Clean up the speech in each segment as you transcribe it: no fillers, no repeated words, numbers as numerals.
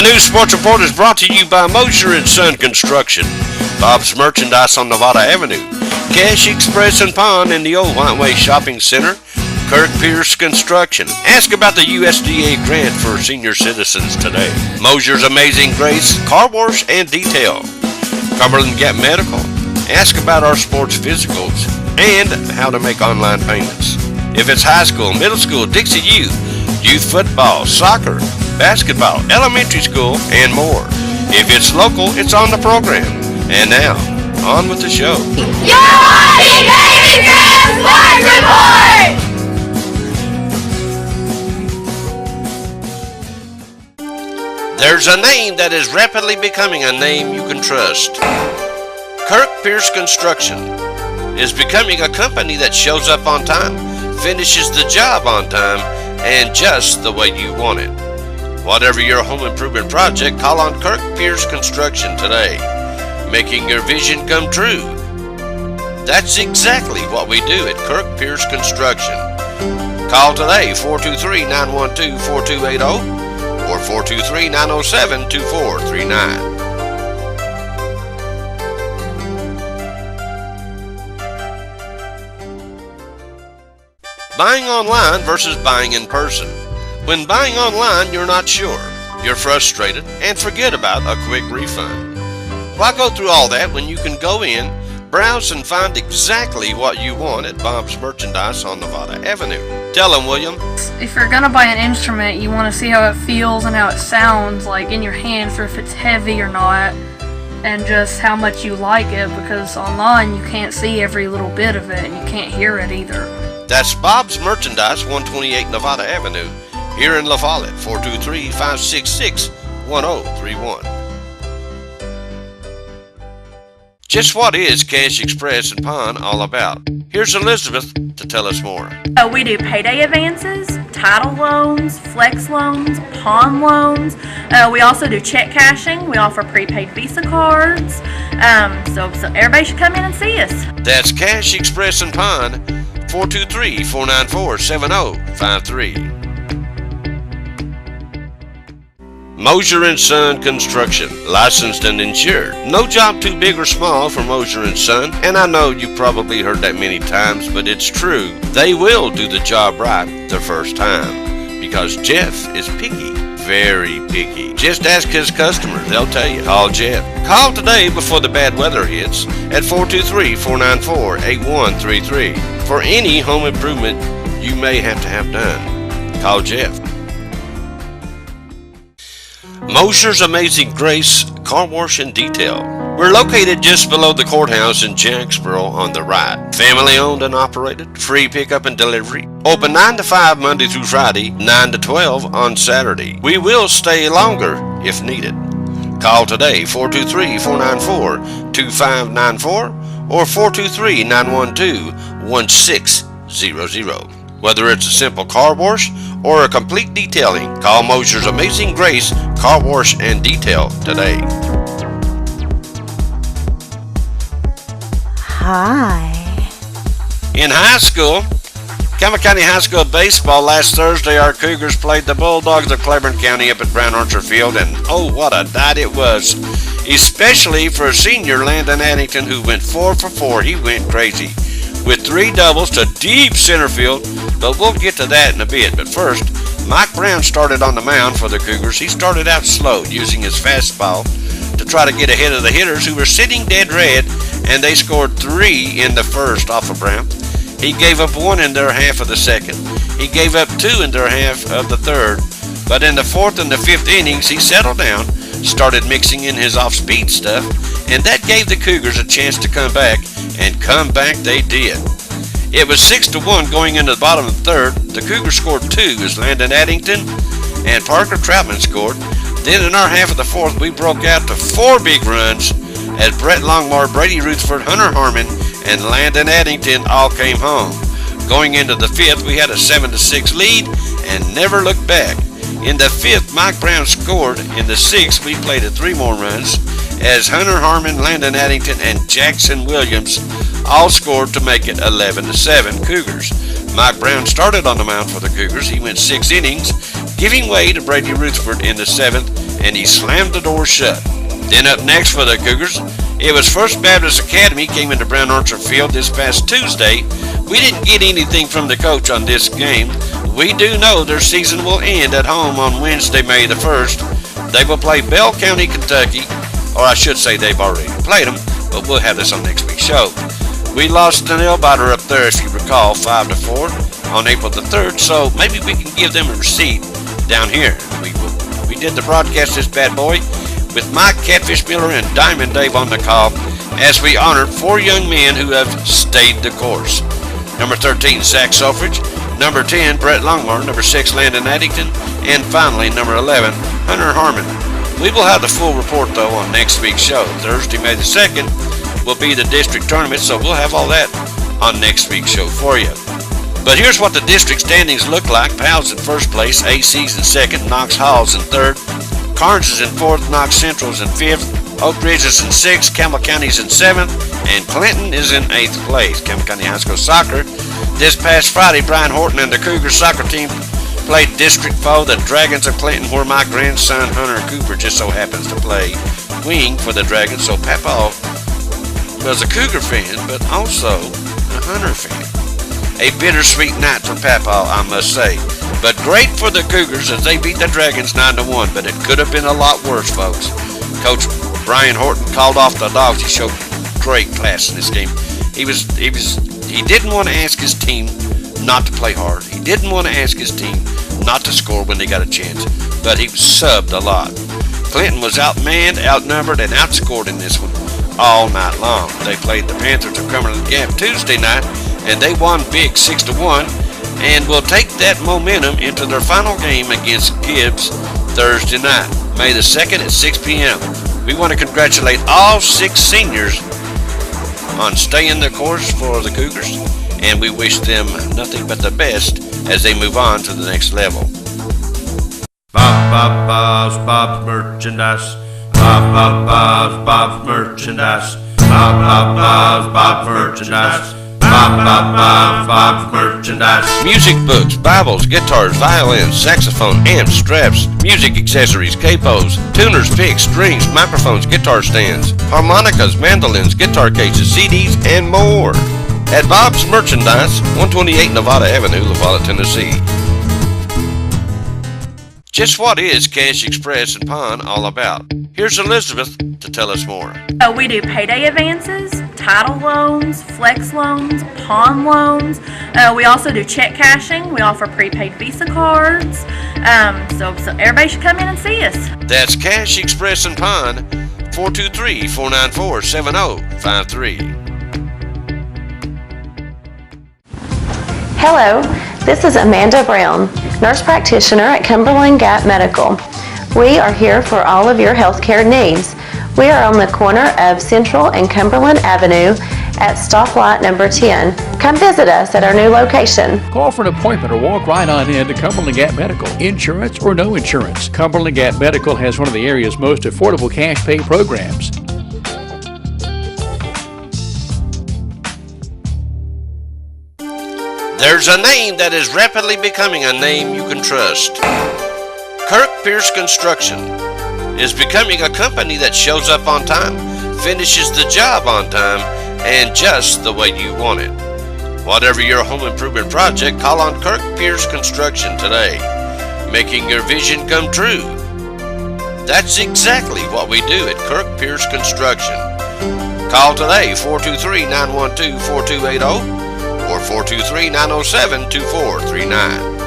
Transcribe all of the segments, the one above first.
The News Sports Report is brought to you by Mosier & Son Construction, Bob's Merchandise on Nevada Avenue, Cash Express and Pond in the Old Whiteway Shopping Center, Kirk Pierce Construction. Ask about the USDA grant for senior citizens today. Mosier's Amazing Grace Car Wash and Detail, Cumberland Gap Medical. Ask about our sports physicals and how to make online payments. If it's high school, middle school, Dixie youth football, soccer, basketball, elementary school, and more. If it's local, it's on the program. And now, on with the show. Your Sports Report! There's a name that is rapidly becoming a name you can trust. Kirk Pierce Construction is becoming a company that shows up on time, finishes the job on time, and just the way you want it. Whatever your home improvement project, call on Kirk Pierce Construction today, making your vision come true. That's exactly what we do at Kirk Pierce Construction. Call today, 423-912-4280 or 423-907-2439. Buying online versus buying in person. When buying online, you're not sure, you're frustrated, and forget about a quick refund. Why go through all that when you can go in, browse, and find exactly what you want at Bob's Merchandise on Nevada Avenue? Tell them, William. If you're going to buy an instrument, you want to see how it feels and how it sounds like in your hands, or if it's heavy or not, and just how much you like it, because online you can't see every little bit of it and you can't hear it either. That's Bob's Merchandise, 128 Nevada Avenue, here in La Follette, 423-566-1031. Just what is Cash Express and Pond all about? Here's Elizabeth to tell us more. We do payday advances, title loans, flex loans, pawn loans. We also do check cashing. We offer prepaid Visa cards. So everybody should come in and see us. That's Cash Express and Pond, 423-494-7053. Mosier & Son Construction, licensed and insured. No job too big or small for Mosier & Son, and I know you've probably heard that many times, but it's true. They will do the job right the first time, because Jeff is picky, very picky. Just ask his customers, they'll tell you. Call Jeff. Call today before the bad weather hits at 423-494-8133 for any home improvement you may have to have done. Call Jeff. Mosier's Amazing Grace Car Wash and Detail. We're located just below the courthouse in Jacksboro on the right. Family owned and operated, free pickup and delivery. Open 9 to 5 Monday through Friday, 9 to 12 on Saturday. We will stay longer if needed. Call today, 423-494-2594 or 423-912-1600. Whether it's a simple car wash or a complete detailing, call Mosier's Amazing Grace Car Wash and Detail today. Hi. In high school, Campbell County High School baseball last Thursday, our Cougars played the Bulldogs of Claiborne County up at Brown Archer Field, and oh, what a night it was. Especially for senior Landon Addington, who went 4 for 4. He went crazy with 3 doubles to deep center field, but we'll get to that in a bit. But first, Mike Brown started on the mound for the Cougars. He started out slow, using his fastball to try to get ahead of the hitters who were sitting dead red, and they scored 3 in the first off of Brown. He gave up 1 in their half of the second. He gave up 2 in their half of the third. But in the 4th and the 5th innings, he settled down, started mixing in his off-speed stuff, and that gave the Cougars a chance to come back, and come back they did. It was 6-1 going into the bottom of the third. The Cougars scored 2 as Landon Addington and Parker Troutman scored. Then in our half of the 4th, we broke out to 4 big runs as Brett Longmore, Brady Rutherford, Hunter Harmon, and Landon Addington all came home. Going into the 5th, we had a 7-6 lead and never looked back. In the 5th, Mike Brown scored. In the 6th, we played at 3 more runs as Hunter Harmon, Landon Addington, and Jackson Williams all scored to make it 11-7 Cougars. Mike Brown started on the mound for the Cougars. He went 6 innings, giving way to Brady Rutherford in the 7th and he slammed the door shut. Then up next for the Cougars, it was First Baptist Academy came into Brown Orchard Field this past Tuesday. We didn't get anything from the coach on this game. We do know their season will end at home on Wednesday, May the 1st. They will play Bell County, Kentucky, or I should say they've already played them, but we'll have this on next week's show. We lost an nail-biter up there, if you recall, 5-4 on April the 3rd, so maybe we can give them a receipt down here. We did the broadcast, this bad boy, with Mike Catfish Miller and Diamond Dave on the call as we honored 4 young men who have stayed the course. Number 13, Zach Selfridge. Number 10, Brett Longmore. Number 6, Landon Addington. And finally, number 11, Hunter Harmon. We will have the full report, though, on next week's show. Thursday, May the 2nd, will be the district tournament, so we'll have all that on next week's show for you. But here's what the district standings look like. Powell's in first place, AC's in second, Knox Hall's in third, Carnes is in fourth, Knox Central's in fifth, Oak Ridge is in sixth, Campbell County's in seventh, and Clinton is in eighth place. Campbell County High School Soccer. This past Friday, Brian Horton and the Cougars soccer team played district foe, the Dragons of Clinton, where my grandson Hunter Cooper just so happens to play wing for the Dragons. So Papa was a Cougar fan, but also a Hunter fan. A bittersweet night for Papa, I must say. But great for the Cougars as they beat the Dragons 9-1, but it could have been a lot worse, folks. Coach Brian Horton called off the Dogs. He showed great class in this game. He didn't want to ask his team not to play hard. He didn't want to ask his team not to score when they got a chance, but he subbed a lot. Clinton was outmanned, outnumbered, and outscored in this one all night long. They played the Panthers of Cumberland Gap Tuesday night, and they won big 6-1, and will take that momentum into their final game against Gibbs Thursday night, May the 2nd at 6 p.m. We want to congratulate all 6 seniors on staying the course for the Cougars, and we wish them nothing but the best as they move on to the next level. Bob's merchandise. Bob's merchandise. Bob's merchandise. Bob's merchandise. Music books, Bibles, guitars, violins, saxophone, amps, straps, music accessories, capos, tuners, picks, strings, microphones, guitar stands, harmonicas, mandolins, guitar cases, CDs, and more. At Bob's Merchandise, 128 Nevada Avenue, La Follette, Tennessee. Just what is Cash Express and Pawn all about? Here's Elizabeth to tell us more. We do payday advances, title loans, flex loans, pawn loans. We also do check cashing. We offer prepaid Visa cards. So everybody should come in and see us. That's Cash Express and Pawn, 423-494-7053. Hello, this is Amanda Brown, nurse practitioner at Cumberland Gap Medical. We are here for all of your healthcare needs. We are on the corner of Central and Cumberland Avenue at stoplight number 10. Come visit us at our new location. Call for an appointment or walk right on in to Cumberland Gap Medical. Insurance or no insurance, Cumberland Gap Medical has one of the area's most affordable cash pay programs. There's a name that is rapidly becoming a name you can trust. Kirk Pierce Construction is becoming a company that shows up on time, finishes the job on time, and just the way you want it. Whatever your home improvement project, call on Kirk Pierce Construction today, making your vision come true. That's exactly what we do at Kirk Pierce Construction. Call today, 423-912-4280 or 423-907-2439.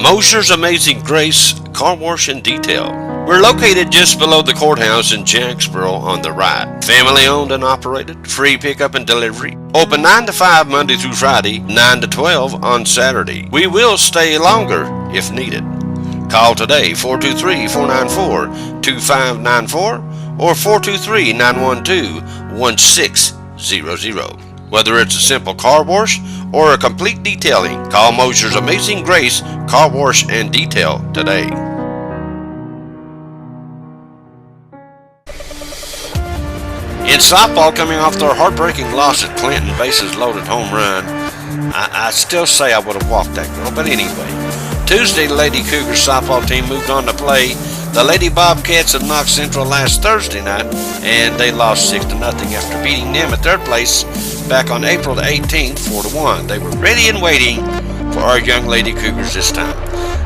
Mosher's Amazing Grace Car Wash and Detail. We're located just below the courthouse in Jacksboro on the right. Family owned and operated, free pickup and delivery. Open 9 to 5 Monday through Friday, 9 to 12 on Saturday. We will stay longer if needed. Call today, 423-494-2594 or 423-912-1600. Whether it's a simple car wash or a complete detailing, call Mosher's Amazing Grace Car Wash and Detail today. In softball, coming off their heartbreaking loss at Clinton, bases loaded home run, I still say I would have walked that girl, but anyway. Tuesday, the Lady Cougars softball team moved on to play the Lady Bobcats of Knox Central last Thursday night, and they lost 6-0 after beating them at their place back on April the 18th, 4-1. They were ready and waiting for our young Lady Cougars this time.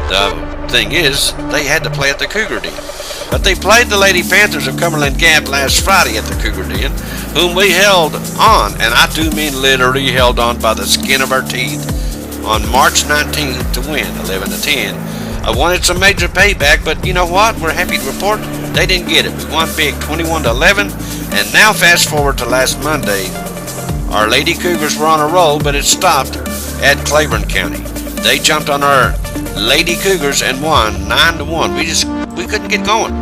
The thing is, they had to play at the Cougar Den. But they played the Lady Panthers of Cumberland Gap last Friday at the Cougar Den, whom we held on, and I do mean literally held on by the skin of our teeth, on March 19th to win 11-10. I wanted some major payback, but you know what? We're happy to report they didn't get it. We won big 21-11, and now fast forward to last Monday. Our Lady Cougars were on a roll, but it stopped at Claiborne County. They jumped on our Lady Cougars and won 9-1. We couldn't get going.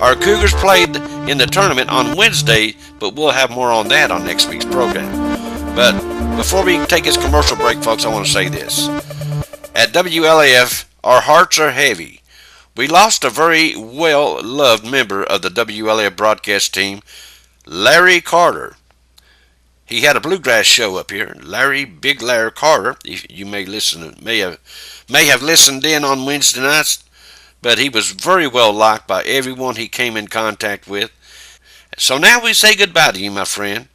Our Cougars played in the tournament on Wednesday, but we'll have more on that on next week's program. But before we take this commercial break, folks, I want to say this. At WLAF, our hearts are heavy. We lost a very well-loved member of the WLAF broadcast team, Larry Carter. He had a bluegrass show up here. Big Larry Carter, you may have listened in on Wednesday nights, but he was very well liked by everyone he came in contact with. So now we say goodbye to you, my friend.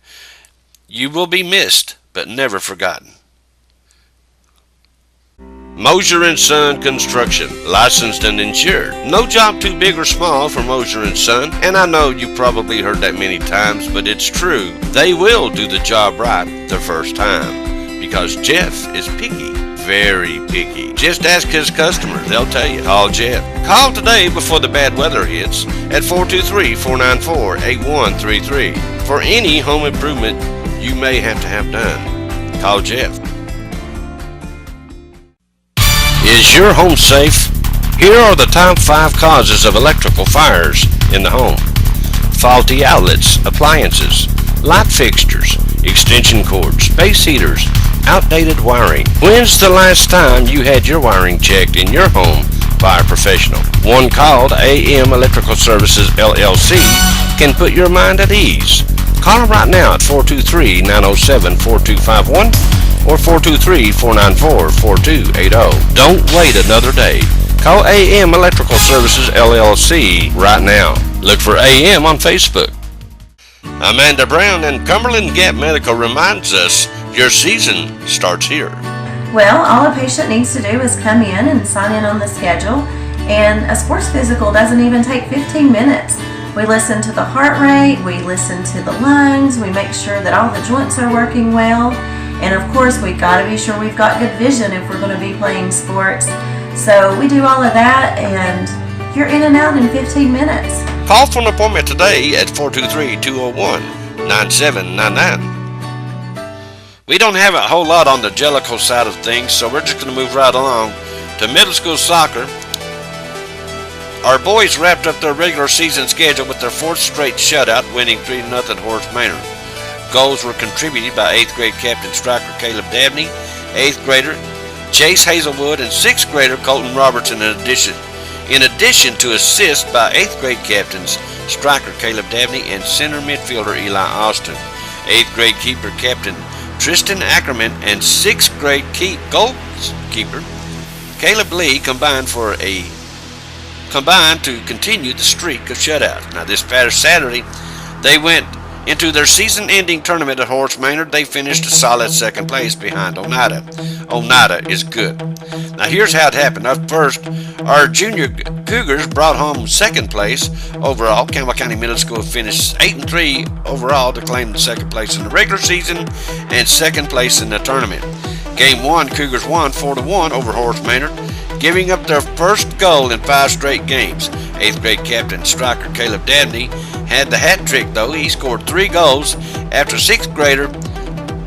You will be missed, but never forgotten. Mosier & Son Construction, licensed and insured. No job too big or small for Mosier & Son, and I know you probably heard that many times, but it's true. They will do the job right the first time, because Jeff is picky, very picky. Just ask his customer, they'll tell you. Call Jeff. Call today before the bad weather hits at 423-494-8133 for any home improvement you may have to have done. Call Jeff. Is your home safe? Here are the top 5 causes of electrical fires in the home. Faulty outlets, appliances, light fixtures, extension cords, space heaters, outdated wiring. When's the last time you had your wiring checked in your home by a professional? One called AM Electrical Services LLC can put your mind at ease. Call them right now at 423-907-4251 or 423-494-4280. Don't wait another day. Call AM Electrical Services LLC right now. Look for AM on Facebook. Amanda Brown and Cumberland Gap Medical reminds us your season starts here. Well, all a patient needs to do is come in and sign in on the schedule, and a sports physical doesn't even take 15 minutes. We listen to the heart rate, we listen to the lungs, we make sure that all the joints are working well, and of course we've got to be sure we've got good vision if we're going to be playing sports. So we do all of that, and you're in and out in 15 minutes. Call for an appointment today at 423-201-9799. We don't have a whole lot on the Jellicoe side of things, so we're just going to move right along to middle school soccer. Our boys wrapped up their regular season schedule with their 4th straight shutout, winning 3-0 Horace Manor. Goals were contributed by 8th grade captain striker Caleb Dabney, 8th grader Chase Hazelwood, and 6th grader Colton Robertson in addition to assists by 8th grade captains striker Caleb Dabney and center midfielder Eli Austin. 8th grade keeper captain Tristan Ackerman and 6th grade goalkeeper Caleb Lee combined to continue the streak of shutouts. Now this past Saturday, they went into their season-ending tournament at Horace Manor. They finished a solid 2nd place behind Oneida. Oneida is good. Now here's how it happened. Up first, our junior Cougars brought home 2nd place overall. Campbell County Middle School finished 8-3 overall to claim the 2nd place in the regular season and 2nd place in the tournament. Game 1, Cougars won 4-1 over Horace Manor, giving up their first goal in 5 straight games. 8th grade captain striker Caleb Dabney had the hat trick though. He scored 3 goals after 6th grader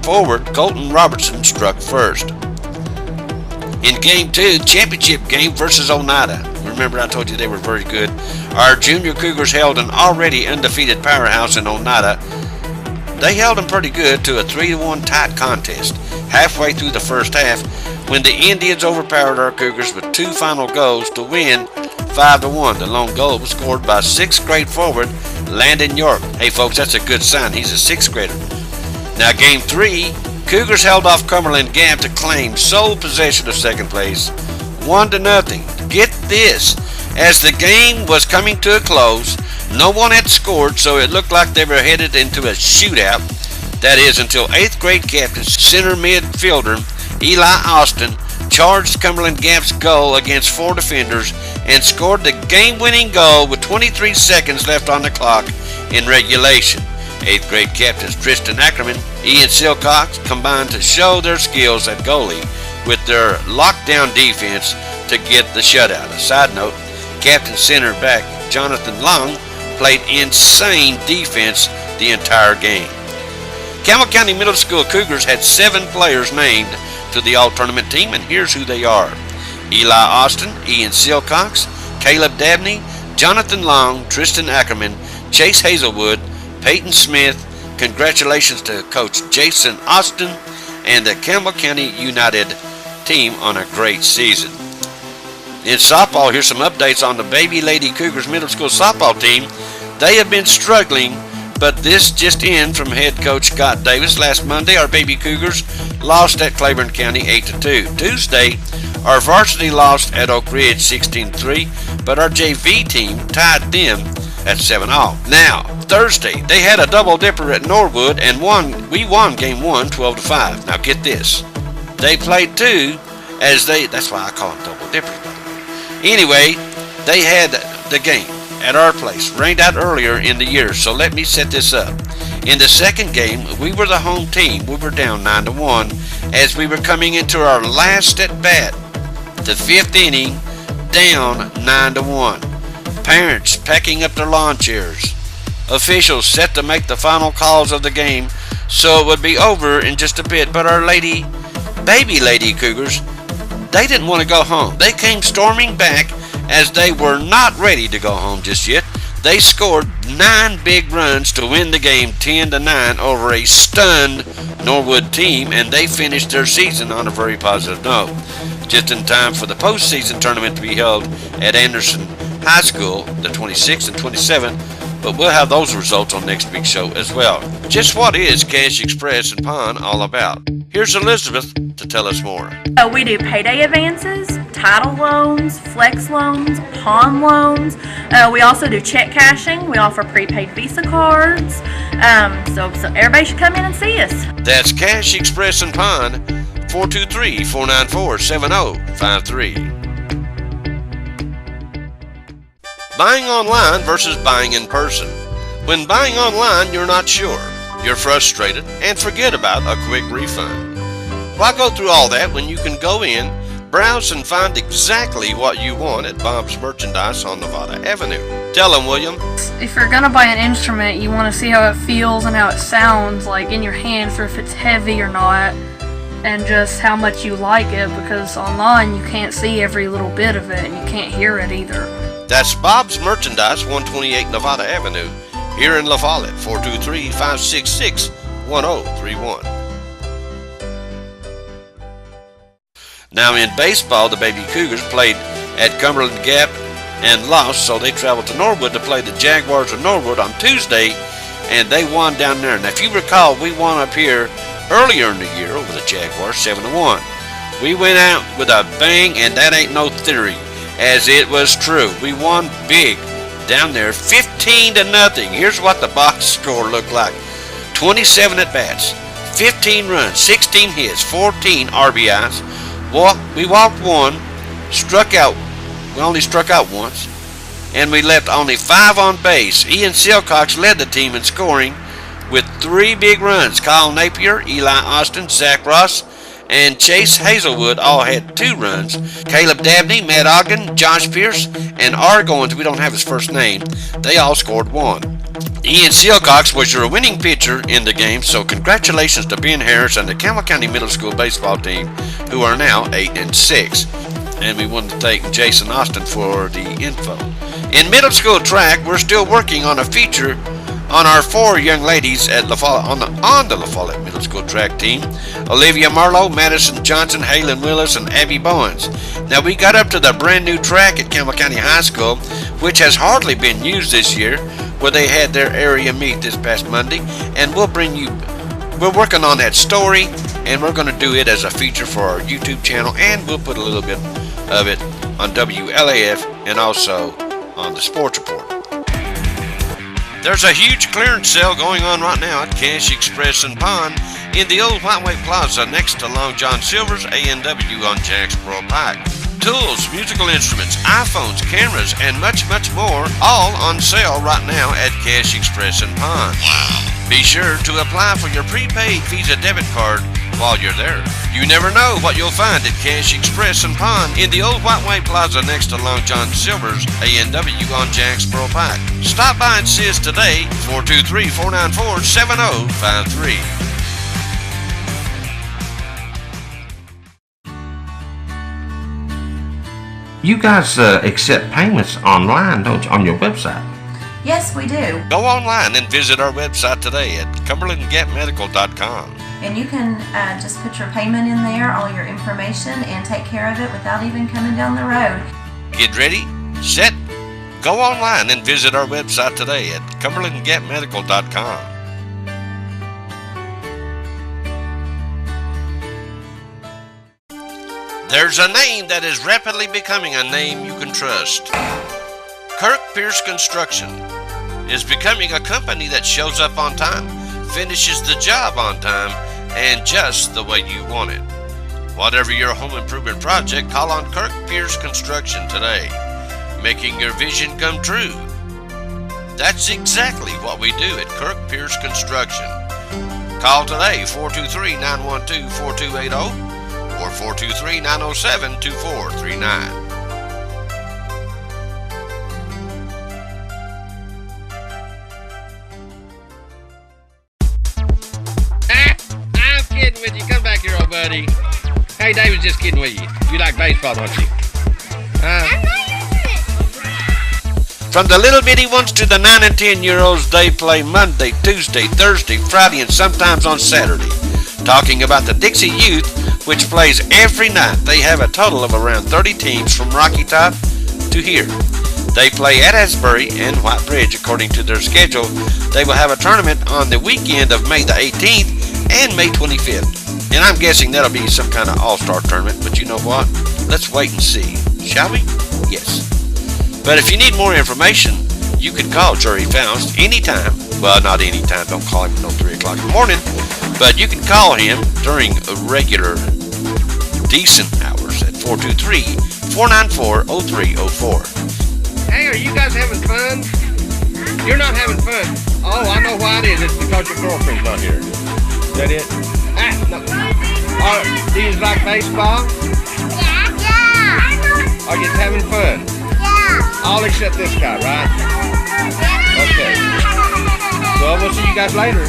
forward Colton Robertson struck first. In Game 2, championship game versus Oneida. Remember I told you they were very good. Our junior Cougars held an already undefeated powerhouse in Oneida. They held them pretty good to a 3-1 tight contest. Halfway through the first half, when the Indians overpowered our Cougars with 2 final goals to win 5-1. The lone goal was scored by 6th grade forward Landon York. Hey folks, that's a good sign. He's a 6th grader. Now game 3 Cougars held off Cumberland Gap to claim sole possession of second place, 1-0. Get this, as the game was coming to a close, no one had scored, so it looked like they were headed into a shootout. That is, until 8th grade captain, center midfielder Eli Austin charged Cumberland Gap's goal against 4 defenders and scored the game-winning goal with 23 seconds left on the clock in regulation. 8th grade captains Tristan Ackerman, Ian Silcox combined to show their skills at goalie with their lockdown defense to get the shutout. A side note, captain center back Jonathan Long played insane defense the entire game. Campbell County Middle School Cougars had 7 players named to the all-tournament team, and here's who they are: Eli Austin, Ian Silcox, Caleb Dabney, Jonathan Long, Tristan Ackerman, Chase Hazelwood, Peyton Smith. Congratulations to Coach Jason Austin and the Campbell County United team on a great season. In softball, here's some updates on the Baby Lady Cougars Middle School softball team. They have been struggling, but this just in from head coach Scott Davis. Last Monday, our Baby Cougars lost at Claiborne County 8-2. Tuesday, our varsity lost at Oak Ridge 16-3, but our JV team tied them at 7-all. Now, Thursday, they had a double dipper at Norwood and we won game 1 12-5. Now get this, they played 2 that's why I call them double dippers, by the way. Anyway, they had the game at our place, rained out earlier in the year, so let me set this up. In the second game, we were the home team. We were down 9-1 as we were coming into our last at bat, the 5th inning, down 9-1. Parents packing up their lawn chairs. Officials set to make the final calls of the game, so it would be over in just a bit, but our Baby Lady Cougars, they didn't want to go home. They came storming back as they were not ready to go home just yet. They scored 9 big runs to win the game 10-9 over a stunned Norwood team, and they finished their season on a very positive note. Just in time for the postseason tournament to be held at Anderson High School, the 26th and 27th, but we'll have those results on next week's show as well. Just what is Cash Express and Pawn all about? Here's Elizabeth to tell us more. We do payday advances, title loans, flex loans, pawn loans. We also do check cashing. We offer prepaid Visa cards. So everybody should come in and see us. That's Cash Express and Pawn, 423-494-7053. Buying online versus buying in person. When buying online, you're not sure. You're frustrated and forget about a quick refund. Why go through all that when you can go in, browse, and find exactly what you want at Bob's Merchandise on Nevada Avenue? Tell them, William. If you're gonna buy an instrument, you want to see how it feels and how it sounds like in your hands, or if it's heavy or not, and just how much you like it, because online you can't see every little bit of it and you can't hear it either. That's Bob's Merchandise, 128 Nevada Avenue, here in La Follette, 423-566-1031. Now in baseball, the Baby Cougars played at Cumberland Gap and lost, so they traveled to Norwood to play the Jaguars of Norwood on Tuesday, and they won down there. Now if you recall, we won up here earlier in the year over the Jaguars, 7-1. We went out with a bang, and that ain't no theory, as it was true. We won big down there, 15-0. Here's what the box score looked like: 27 at bats, 15 runs, 16 hits, 14 RBIs. We walked 1, struck out. We only struck out once, and we left only 5 on base. Ian Silcox led the team in scoring with 3 big runs. Kyle Napier, Eli Austin, Zach Ross, and Chase Hazelwood all had 2 runs. Caleb Dabney, Matt Ogden, Josh Pierce, and Argoins, we don't have his first name, they all scored 1. Ian Silcox was your winning pitcher in the game, so congratulations to Ben Harris and the Campbell County Middle School baseball team, who are now 8-6. And we want to thank Jason Austin for the info. In middle school track, we're still working on a feature on our 4 young ladies at La Follette, on the La Follette Middle School track team: Olivia Marlowe, Madison Johnson, Halen Willis, and Abby Bowens. Now we got up to the brand new track at Campbell County High School, which has hardly been used this year, where they had their area meet this past Monday, and we're working on that story and we're going to do it as a feature for our YouTube channel, and we'll put a little bit of it on WLAF and also on the Sports Report. There's a huge clearance sale going on right now at Cash Express and Pawn in the old Whiteway Plaza next to Long John Silver's A&W on Jacksboro Pike. Tools, musical instruments, iPhones, cameras, and much, much more, all on sale right now at Cash Express and Pawn. Wow. Be sure to apply for your prepaid Visa debit card while you're there. You never know what you'll find at Cash Express and Pawn in the old Whiteway Plaza next to Long John Silver's A&W on Jacksboro Pike. Stop by and see us today, 423-494-7053. You guys accept payments online, don't you, on your website? Yes, we do. Go online and visit our website today at CumberlandGapMedical.com. And you can just put your payment in there, all your information, and take care of it without even coming down the road. Get ready, set, go online and visit our website today at CumberlandGapMedical.com. There's a name that is rapidly becoming a name you can trust. Kirk Pierce Construction is becoming a company that shows up on time, finishes the job on time, and just the way you want it. Whatever your home improvement project, call on Kirk Pierce Construction today, making your vision come true. That's exactly what we do at Kirk Pierce Construction. Call today, 423-912-4280 or 423-907-2439. With you. Come back here, old buddy. Hey, David's just kidding with you. You like baseball, don't you? From the little bitty ones to the 9 and 10-year-olds, they play Monday, Tuesday, Thursday, Friday, and sometimes on Saturday. Talking about the Dixie Youth, which plays every night. They have a total of around 30 teams from Rocky Top to here. They play at Asbury and White Bridge according to their schedule. They will have a tournament on the weekend of May the 18th and May 25th. And I'm guessing that'll be some kind of all-star tournament, but you know what? Let's wait and see. Shall we? Yes. But if you need more information, you can call Jerry Faust anytime. Well, not anytime. Don't call him until 3 o'clock in the morning. But you can call him during regular, decent hours at 423-494-0304. Hey, are you guys having fun? You're not having fun. Oh, I know why it is. It's because your girlfriend's not here. Is that it? No. Do you like baseball? Yeah. Are you having fun? Yeah. All except this guy, right? Okay. Well, we'll see you guys later.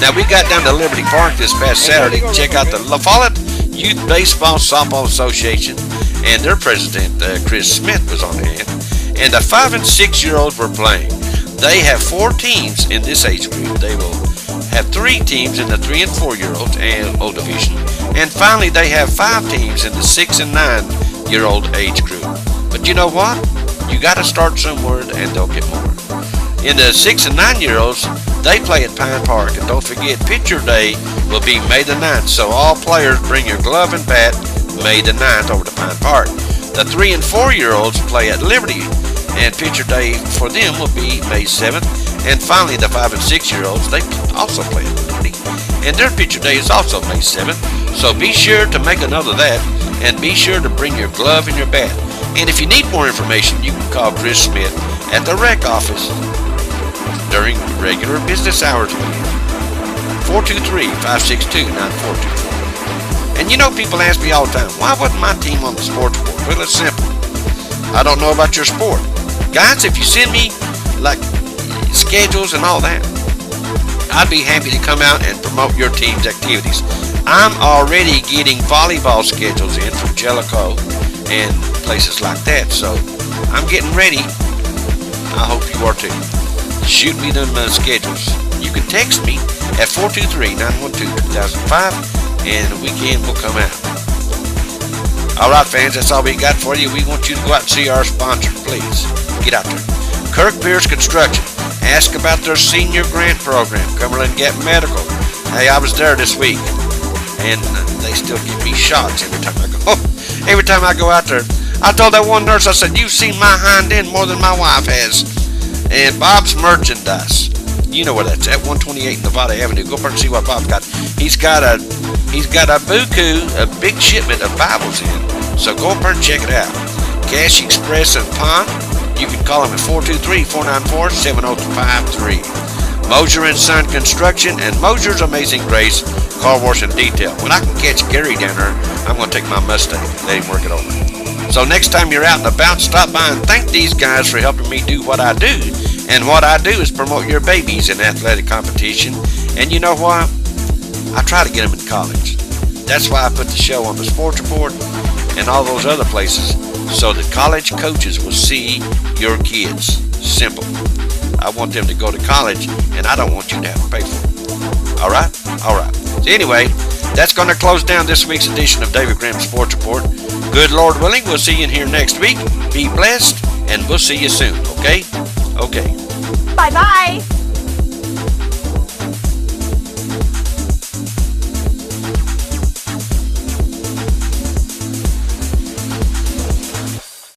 Now, we got down to Liberty Park this past Saturday to check out the La Follette Youth Baseball Softball Association, and their president, Chris Smith, was on hand, and the 5 and 6-year-olds were playing. They have 4 teams in this age group. They will have 3 teams in the 3 and 4-year-olds and O division, and finally they have 5 teams in the 6 and 9-year-old age group. But you know what? You got to start somewhere, and they'll get more. In the 6 and 9-year-olds, they play at Pine Park, and don't forget, Pitcher Day will be May the 9th, so all players bring your glove and bat May the 9th over to Pine Park. The 3 and 4-year-olds play at Liberty, and Pitcher Day for them will be May 7th. And finally, the 5 and 6-year-olds, they also play at Liberty, and their Pitcher Day is also May 7th. So be sure to make a note of that, and be sure to bring your glove and your bat. And if you need more information, you can call Chris Smith at the rec office during regular business hours. 423-562-9424. And you know, people ask me all the time, why wasn't my team on the sports board? Well, it's simple. I don't know about your sport. Guys, if you send me, like, schedules and all that, I'd be happy to come out and promote your team's activities. I'm already getting volleyball schedules in from Jellicoe and places like that, so I'm getting ready. I hope you are too. Shoot me them schedules. You can text me at 423-912-2005, and the weekend will come out. All right, fans, that's all we got for you. We want you to go out and see our sponsor, please. Get out there. Kirk Pierce Construction. Ask about their senior grant program, Cumberland Gap Medical. Hey, I was there this week, and they still give me shots every time I go. Every time I go out there, I told that one nurse, I said, "You've seen my hind end more than my wife has." And Bob's Merchandise, you know where that's at, 128 Nevada Avenue. Go up there and see what Bob's got. He's got a buku, a big shipment of Bibles in. So go up there and check it out. Cash Express and Pond. You can call him at 423-494-7053. Mosier and Son Construction and Mosier's Amazing Grace Car Wash and Detail. When I can catch Gary down there, I'm going to take my Mustang and let him work it over. So next time you're out and about, stop by and thank these guys for helping me do what I do. And what I do is promote your babies in athletic competition. And you know what? I try to get them in college. That's why I put the show on the Sports Report and all those other places, so that college coaches will see your kids. Simple. I want them to go to college, and I don't want you to have to pay for it. All right? All right. So anyway, that's going to close down this week's edition of David Graham's Sports Report. Good Lord willing, we'll see you in here next week. Be blessed, and we'll see you soon, okay? Okay. Bye-bye.